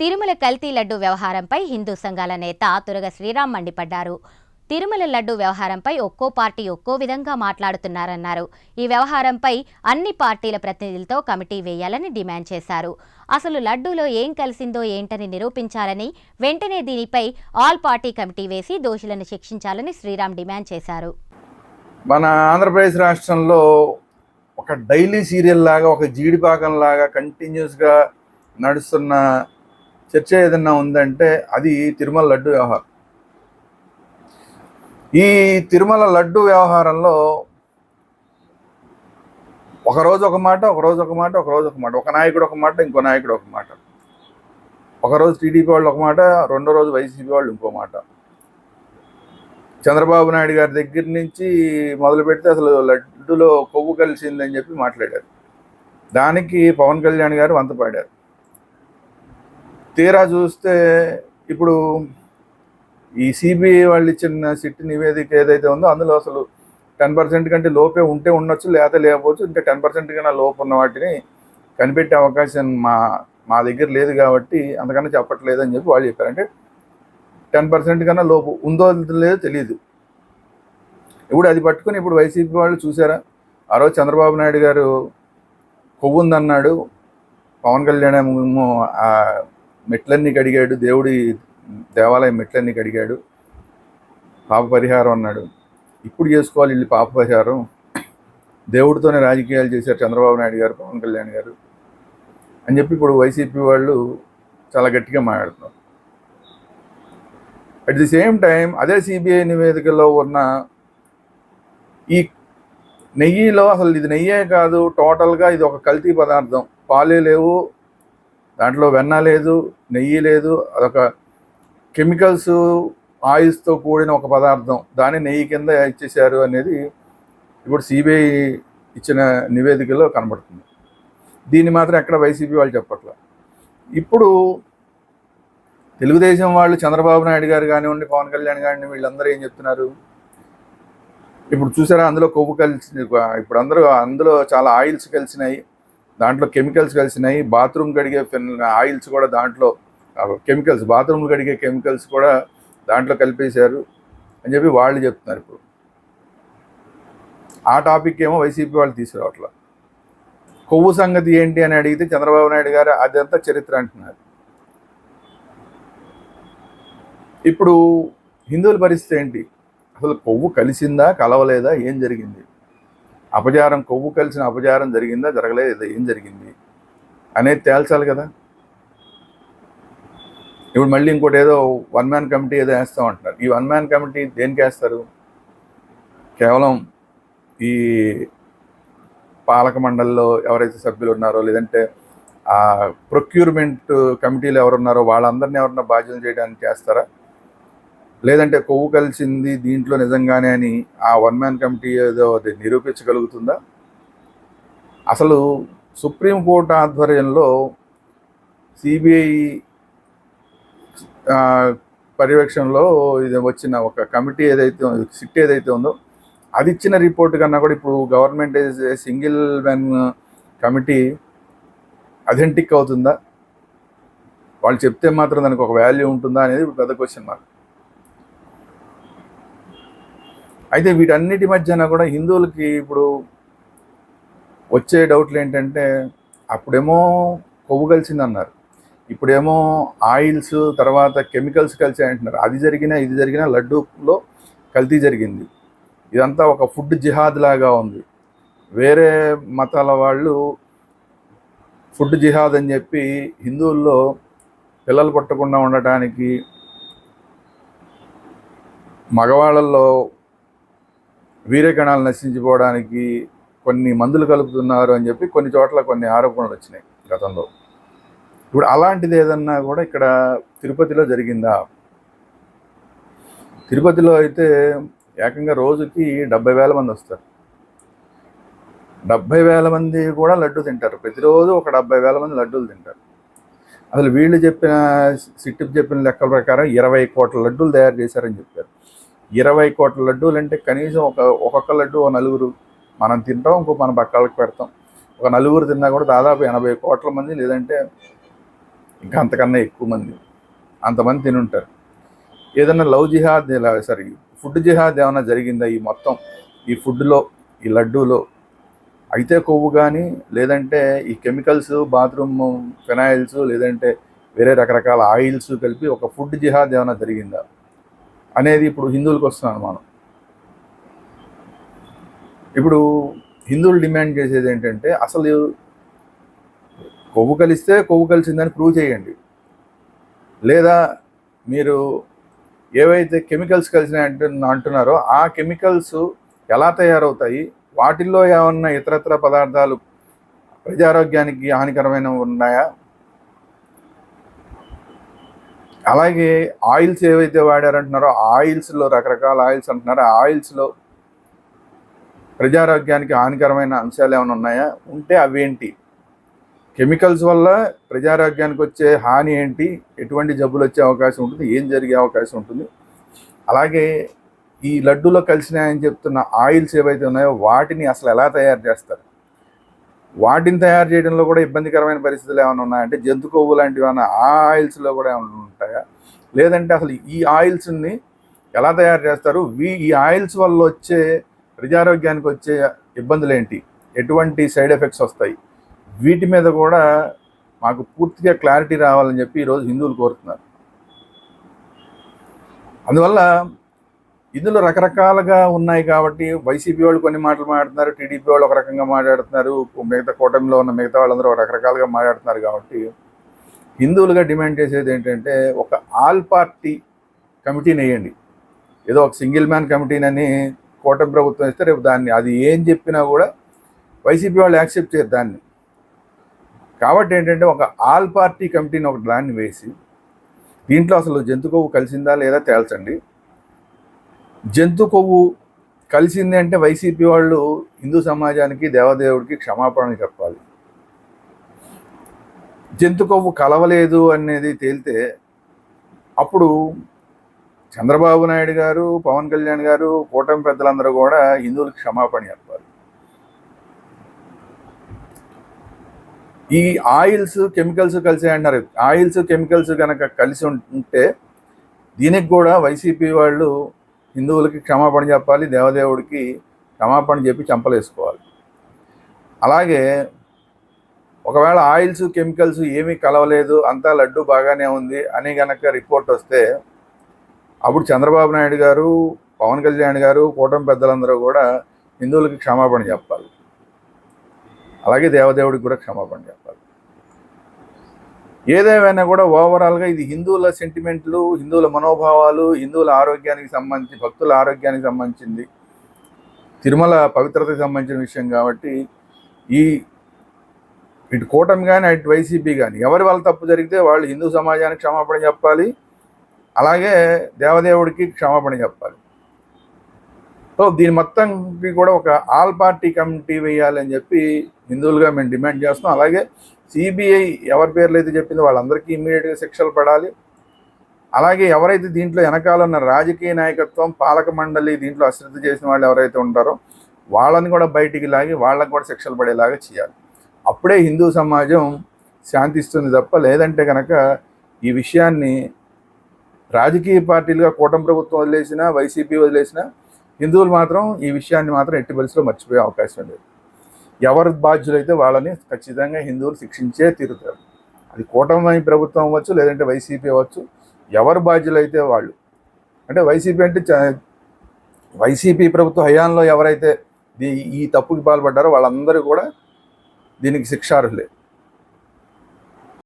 తిరుమల కల్తీ లడ్డు వ్యవహారంపై హిందూ సంఘాల నేత తురగ శ్రీరామ్ మండిపడ్డారు. తిరుమల లడ్డు వ్యవహారంపై ఒక్కో పార్టీ ఒక్కో విధంగా మాట్లాడుతున్నారన్నారు. ఈ వ్యవహారంపై అన్ని పార్టీల ప్రతినిధులతో కమిటీ వేయాలని డిమాండ్ చేశారు. అసలు లడ్డూలో ఏం కలిసిందో ఏంటని నిరూపించాలని, వెంటనే దీనిపై ఆల్ పార్టీ కమిటీ వేసి దోషులను శిక్షించాలని శ్రీరామ్ డిమాండ్ చేశారు. మన ఆంధ్రప్రదేశ్ రాష్ట్రంలో ఒక డైలీ సీరియల్ లాగా, ఒక జీడిపాకం లాగా కంటిన్యూస్గా నడుస్తున్న చర్చ ఏదన్నా ఉందంటే అది తిరుమల లడ్డు వ్యవహారం. ఈ తిరుమల లడ్డు వ్యవహారంలో ఒకరోజు ఒక మాట, ఒకరోజు ఒక మాట, ఒకరోజు ఒక మాట, ఒక నాయకుడు ఒక మాట, ఇంకో నాయకుడు ఒక మాట. ఒకరోజు టీడీపీ వాళ్ళు ఒక మాట, రెండో రోజు వైసీపీ వాళ్ళు ఇంకో మాట. చంద్రబాబు నాయుడు గారి దగ్గర నుంచి మొదలు పెడితే అసలు లడ్డులో కొవ్వు కలిసిందని చెప్పి మాట్లాడారు. దానికి పవన్ కళ్యాణ్ గారు వంతపాడారు. తీరా చూస్తే ఇప్పుడు ఈ సిబిఐ వాళ్ళు ఇచ్చిన సిట్ నివేదిక ఏదైతే ఉందో అందులో అసలు 10% కంటే లోపే ఉంటే ఉండొచ్చు, లేకపోవచ్చు. ఇంకా 10% కన్నా లోపు ఉన్న వాటిని కనిపెట్టే అవకాశం మా దగ్గర లేదు కాబట్టి అంతకన్నా చెప్పట్లేదు అని చెప్పి వాళ్ళు చెప్పారు. అంటే 10% కన్నా లోపు ఉందో లేదో తెలియదు. ఇప్పుడు అది పట్టుకుని ఇప్పుడు వైసీపీ వాళ్ళు చూసారా, ఆ రోజు చంద్రబాబు నాయుడు గారు కొవ్వు ఉందన్నాడు, పవన్ కళ్యాణ్ ఆ మెట్లన్నీ కడిగాడు, దేవుడి దేవాలయం మెట్లన్నీ కడిగాడు, పాప పరిహారం అన్నాడు. ఇప్పుడు చేసుకోవాలి వీళ్ళు పాప పరిహారం, దేవుడితోనే రాజకీయాలు చేశారు చంద్రబాబు నాయుడు గారు, పవన్ కళ్యాణ్ గారు అని చెప్పి ఇప్పుడు వైసీపీ వాళ్ళు చాలా గట్టిగా మాట్లాడుతున్నారు. అట్ ది సేమ్ టైం అదే సిబిఐ నివేదికలో ఉన్న ఈ నెయ్యిలో అసలు ఇది నెయ్యే కాదు, టోటల్గా ఇది ఒక కల్తీ పదార్థం. పాలే లేవు, దాంట్లో వెన్న లేదు, నెయ్యి లేదు, అదొక కెమికల్స్ ఆయిల్స్తో కూడిన ఒక పదార్థం, దాన్ని నెయ్యి కింద ఇచ్చేశారు అనేది ఇప్పుడు సిబిఐ ఇచ్చిన నివేదికలో కనబడుతుంది. దీన్ని మాత్రం ఎక్కడ వైసీపీ వాళ్ళు చెప్పట్లా. ఇప్పుడు తెలుగుదేశం వాళ్ళు చంద్రబాబు నాయుడు గారు కానివ్వండి, పవన్ కళ్యాణ్ కానివ్వండి, వీళ్ళందరూ ఏం చెప్తున్నారు, ఇప్పుడు చూసారా అందులో కొవ్వు కలిసి, ఇప్పుడు అందులో చాలా ఆయిల్స్ కలిసినాయి, దాంట్లో కెమికల్స్ కలిసినాయి, బాత్రూమ్ కడిగే ఆయిల్స్ కూడా దాంట్లో కెమికల్స్, బాత్రూమ్ కడిగే కెమికల్స్ కూడా దాంట్లో కలిపేశారు అని చెప్పి వాళ్ళు చెప్తున్నారు. ఇప్పుడు ఆ టాపిక్ ఏమో వైసీపీ వాళ్ళు తీసుకురావట్లా. కొవ్వు సంగతి ఏంటి అని అడిగితే చంద్రబాబు నాయుడు గారు అదంతా చరిత్ర అంటున్నారు. ఇప్పుడు హిందువుల పరిస్థితి ఏంటి, అసలు కొవ్వు కలిసిందా కలవలేదా, ఏం జరిగింది, అపచారం, కొవ్వు కలిసిన అపచారం జరిగిందా జరగలేదా, ఏం జరిగింది అనేది తేల్చాలి కదా. ఇప్పుడు మళ్ళీ ఇంకోటి ఏదో 1 మ్యాన్ కమిటీ ఏదో వేస్తామంటున్నారు. ఈ 1 మ్యాన్ కమిటీ దేనికి వేస్తారు, కేవలం ఈ పాలక మండలిలో ఎవరైతే సభ్యులు ఉన్నారో, లేదంటే ఆ ప్రొక్యూర్మెంట్ కమిటీలు ఎవరున్నారో వాళ్ళందరినీ ఎవరన్నా బాధ్యత చేయడానికి చేస్తారా, లేదంటే కొవ్వు కలిసింది దీంట్లో నిజంగానే అని ఆ 1 మ్యాన్ కమిటీ ఏదో అది నిరూపించగలుగుతుందా? అసలు సుప్రీంకోర్టు ఆధ్వర్యంలో సిబిఐ పర్యవేక్షణలో ఇది వచ్చిన ఒక కమిటీ ఏదైతే సిట్ ఏదైతే ఉందో అది ఇచ్చిన రిపోర్ట్ కన్నా కూడా ఇప్పుడు government single man committee authentic అవుతుందా, వాళ్ళు చెప్తే మాత్రం దానికి ఒక వాల్యూ ఉంటుందా అనేది పెద్ద క్వశ్చన్ మార్క్. అయితే వీటన్నిటి మధ్యన కూడా హిందువులకి ఇప్పుడు వచ్చే డౌట్లు ఏంటంటే, అప్పుడేమో కొవ్వు కలిసిందన్నారు, ఇప్పుడేమో ఆయిల్స్ తర్వాత కెమికల్స్ కలిసి అంటున్నారు. అది జరిగినా ఇది జరిగినా లడ్డూలో కల్తీ జరిగింది. ఇదంతా ఒక ఫుడ్ జిహాద్ లాగా ఉంది. వేరే మతాల వాళ్ళు ఫుడ్ జిహాద్ అని చెప్పి హిందువుల్లో పిల్లలు పుట్టకుండా ఉండటానికి, మగవాళ్ళల్లో వీర్యకణాలు నశించిపోవడానికి కొన్ని మందులు కలుపుతున్నారు అని చెప్పి కొన్ని చోట్ల కొన్ని ఆరోపణలు వచ్చినాయి గతంలో. ఇప్పుడు అలాంటిది ఏదన్నా కూడా ఇక్కడ తిరుపతిలో జరిగిందా? తిరుపతిలో అయితే ఏకంగా రోజుకి 70,000 మంది వస్తారు. 70,000 మంది కూడా లడ్డు తింటారు. ప్రతిరోజు ఒక 70,000 మంది లడ్డూలు తింటారు. అసలు వీళ్ళు చెప్పిన సిట్టిప్ చెప్పిన లెక్కల ప్రకారం 20 కోట్ల లడ్డూలు తయారు చేశారని చెప్పారు. 20 కోట్ల లడ్డూలు అంటే కనీసం ఒక్కొక్క లడ్డు ఒక నలుగురు మనం తింటాం, ఇంకో మన పక్కలకు పెడతాం. ఒక నలుగురు తిన్నా కూడా దాదాపు 80 కోట్ల మంది, లేదంటే ఇంకా అంతకన్నా ఎక్కువ మంది అంతమంది తినుంటారు. ఏదన్నా లవ్ జిహాద్ ఫుడ్ జిహాద్ ఏమైనా జరిగిందా ఈ మొత్తం ఈ ఫుడ్లో, ఈ లడ్డూలో? అయితే కొవ్వు కానీ, లేదంటే ఈ కెమికల్స్, బాత్రూమ్ ఫినాయిల్స్, లేదంటే వేరే రకరకాల ఆయిల్స్ కలిపి ఒక ఫుడ్ జిహాద్ ఏమైనా జరిగిందా అనేది ఇప్పుడు హిందువులకు వస్తున్నాను మనం. ఇప్పుడు హిందువులు డిమాండ్ చేసేది ఏంటంటే, అసలు కొవ్వు కలిస్తే కొవ్వు కలిసిందని ప్రూవ్ చేయండి, లేదా మీరు ఏవైతే కెమికల్స్ కలిసినాయి అంటున్నారో ఆ కెమికల్స్ ఎలా తయారవుతాయి, వాటిల్లో ఏమన్నా ఇతరత్ర పదార్థాలు ప్రజారోగ్యానికి హానికరమైన ఉన్నాయా, అలాగే ఆయిల్స్ ఏవైతే వాడారంటున్నారో ఆయిల్స్లో రకరకాల ఆయిల్స్ అంటున్నారో ఆ ఆయిల్స్లో ప్రజారోగ్యానికి హానికరమైన అంశాలు ఏమైనా ఉన్నాయా, ఉంటే అవేంటి, కెమికల్స్ వల్ల ప్రజారోగ్యానికి వచ్చే హాని ఏంటి, ఎటువంటి జబ్బులు వచ్చే అవకాశం ఉంటుంది, ఏం జరిగే అవకాశం ఉంటుంది, అలాగే ఈ లడ్డూలో కలిసినాయని చెప్తున్న ఆయిల్స్ ఏవైతే ఉన్నాయో వాటిని అసలు ఎలా తయారు చేస్తారు, వాటిని తయారు చేయడంలో కూడా ఇబ్బందికరమైన పరిస్థితులు ఏమైనా ఉన్నాయంటే, జంతు కొవ్వు లాంటివి ఏమైనా ఆ ఆయిల్స్లో కూడా ఏమైనా ఉంటాయా, లేదంటే అసలు ఈ ఆయిల్స్ని ఎలా తయారు చేస్తారు, ఈ ఆయిల్స్ వల్ల వచ్చే ప్రజారోగ్యానికి వచ్చే ఇబ్బందులు ఏంటి, ఎటువంటి సైడ్ ఎఫెక్ట్స్ వస్తాయి, వీటి మీద కూడా మాకు పూర్తిగా క్లారిటీ రావాలని చెప్పి ఈరోజు హిందువులు కోరుతున్నారు. అందువల్ల ఇందులో రకరకాలుగా ఉన్నాయి కాబట్టి వైసీపీ వాళ్ళు కొన్ని మాటలు మాట్లాడుతున్నారు, టీడీపీ వాళ్ళు ఒక రకంగా మాట్లాడుతున్నారు, మిగతా కూటమిలో ఉన్న మిగతా వాళ్ళందరూ ఒక రకరకాలుగా మాట్లాడుతున్నారు. కాబట్టి హిందువులుగా డిమాండ్ చేసేది ఏంటంటే, ఒక ఆల్ పార్టీ కమిటీని వేయండి. ఏదో ఒక సింగిల్ మ్యాన్ కమిటీనని కూటమి ప్రభుత్వం ఇస్తే రేపు దాన్ని అది ఏం చెప్పినా కూడా వైసీపీ వాళ్ళు యాక్సెప్ట్ చేయరు దాన్ని. కాబట్టి ఏంటంటే, ఒక ఆల్ పార్టీ కమిటీని ఒక దాన్ని వేసి దీంట్లో అసలు జంతు కొవ్వు కలిసిందా లేదా తేల్చండి. జంతు కొవ్వు కలిసింది అంటే వైసీపీ వాళ్ళు హిందూ సమాజానికి, దేవదేవుడికి క్షమాపణ చెప్పాలి. జంతు కొవ్వు కలవలేదు అనేది తేలితే అప్పుడు చంద్రబాబు నాయుడు గారు, పవన్ కళ్యాణ్ గారు, కూటమి పెద్దలందరూ కూడా హిందువులకు క్షమాపణ చెప్పాలి. ఈ ఆయిల్స్, కెమికల్స్ కలిసి అంటారు. ఆయిల్స్, కెమికల్స్ కనుక కలిసి ఉంటే దీనికి కూడా వైసీపీ వాళ్ళు హిందువులకి క్షమాపణ చెప్పాలి, దేవదేవుడికి క్షమాపణ చెప్పి చంపలేసుకోవాలి. అలాగే ఒకవేళ ఆయిల్స్, కెమికల్స్ ఏమీ కలవలేదు, అంతా లడ్డు బాగానే ఉంది అని కనుక రిపోర్ట్ వస్తే అప్పుడు చంద్రబాబు నాయుడు గారు, పవన్ కళ్యాణ్ గారు, కూటమి పెద్దలందరూ కూడా హిందువులకి క్షమాపణ చెప్పాలి. అలాగే దేవదేవుడికి కూడా క్షమాపణ చెప్పాలి. ఏదేమైనా కూడా ఓవరాల్గా ఇది హిందువుల సెంటిమెంట్లు, హిందువుల మనోభావాలు, హిందువుల ఆరోగ్యానికి సంబంధించి, భక్తుల ఆరోగ్యానికి సంబంధించింది, తిరుమల పవిత్రతకు సంబంధించిన విషయం. కాబట్టి ఇటు కూటమి కానీ అటు వైసీపీ కానీ ఎవరి వల్ల తప్పు జరిగితే వాళ్ళు హిందూ సమాజానికి క్షమాపణ చెప్పాలి, అలాగే దేవదేవుడికి క్షమాపణ చెప్పాలి. సో దీని మొత్తంకి కూడా ఒక ఆల్ పార్టీ కమిటీ వేయాలని చెప్పి హిందువులుగా మేము డిమాండ్ చేస్తున్నాం. అలాగే సిబిఐ ఎవరి పేర్లు అయితే చెప్పిందో వాళ్ళందరికీ ఇమ్మీడియట్గా శిక్షలు పడాలి. అలాగే ఎవరైతే దీంట్లో వెనకాల ఉన్న రాజకీయ నాయకత్వం, పాలక మండలి దీంట్లో అశ్రద్ధ చేసిన వాళ్ళు ఎవరైతే ఉంటారో వాళ్ళని కూడా బయటికి లాగి వాళ్ళకు కూడా శిక్షలు పడేలాగా చేయాలి. అప్పుడే హిందూ సమాజం శాంతిస్తుంది తప్ప, లేదంటే కనుక ఈ విషయాన్ని రాజకీయ పార్టీలుగా కూటమి ప్రభుత్వం వదిలేసినా, వైసీపీ వదిలేసినా, హిందువులు మాత్రం ఈ విషయాన్ని మాత్రం ఎట్టి పరిస్థితుల్లో మర్చిపోయే అవకాశం లేదు. ఎవరు బాధ్యులైతే వాళ్ళని ఖచ్చితంగా హిందువులు శిక్షించే తీరుతారు. అది కూటమి ప్రభుత్వం అవ్వచ్చు, లేదంటే వైసీపీ అవ్వచ్చు. ఎవరు బాధ్యులైతే వాళ్ళు, అంటే వైసీపీ అంటే వైసీపీ ప్రభుత్వ హయాంలో ఎవరైతే ఈ తప్పుకి పాల్పడ్డారో వాళ్ళందరూ కూడా దీనికి శిక్షార్హులే.